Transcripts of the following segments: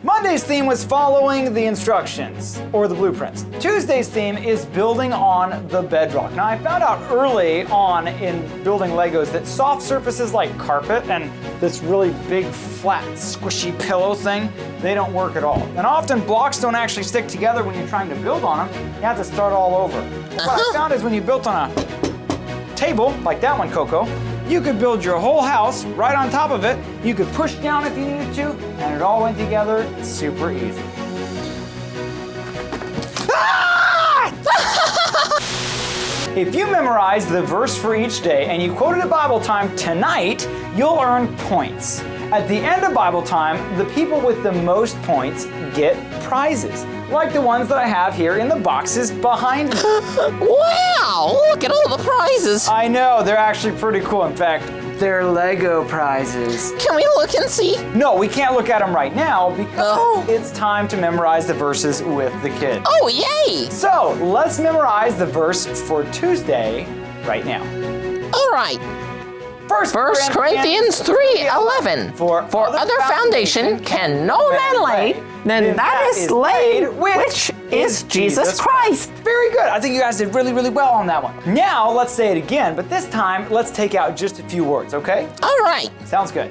Monday's theme was following the instructions, or the blueprints. Tuesday's theme is building on the bedrock. Now, I found out early on in building Legos that soft surfaces like carpet and this really big, flat, squishy pillow thing, they don't work at all. And often blocks don't actually stick together when you're trying to build on them. You have to start all over. What I found is when you built on a table, like that one, Coco, you could build your whole house right on top of it. You could push down if you needed to, and it all went together super easy. Ah! If you memorized the verse for each day and you quoted a Bible time tonight, you'll earn points. At the end of Bible time, the people with the most points get prizes, like the ones that I have here in the boxes behind me. Wow, look at all the prizes. I know, they're actually pretty cool. In fact, they're Lego prizes. Can we look and see? No, we can't look at them right now because it's time to memorize the verses with the kids. Oh, yay! So let's memorize the verse for Tuesday right now. All right. First Corinthians 3:11. For other foundation can no man lay than that is laid, which is Jesus Christ. Very good. I think you guys did really, really well on that one. Now let's say it again, but this time let's take out just a few words, okay? All right. Sounds good.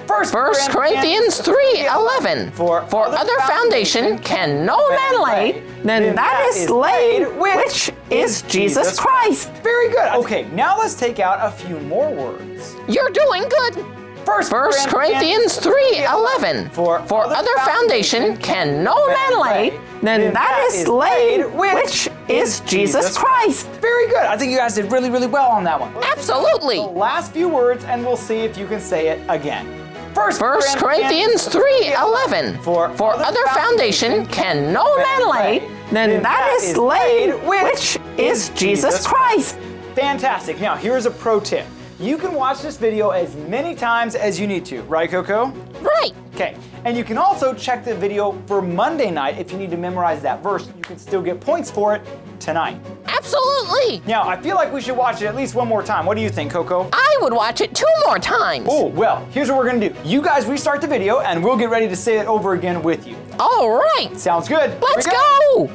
First Corinthians 3:11. For other foundation can no man lay than that is laid, which is Jesus Christ. Very good. Okay, now let's take out a few more words. You're doing good. First Corinthians 3:11. For other foundation can no man lay than that is laid, which is Jesus Christ. Very good. I think you guys did really, really well on that one. Absolutely. The last few words, and we'll see if you can say it again. First Corinthians 3:11. For other foundation can no man lay than that is laid, which is Jesus Christ. Fantastic. Now, here's a pro tip. You can watch this video as many times as you need to, right, Coco? Right. Okay, and you can also check the video for Monday night if you need to memorize that verse. You can still get points for it tonight. Absolutely. Now, I feel like we should watch it at least one more time. What do you think, Coco? I would watch it 2 more times. Oh, well, here's what we're gonna do. You guys restart the video and we'll get ready to say it over again with you. All right. Sounds good. Let's go.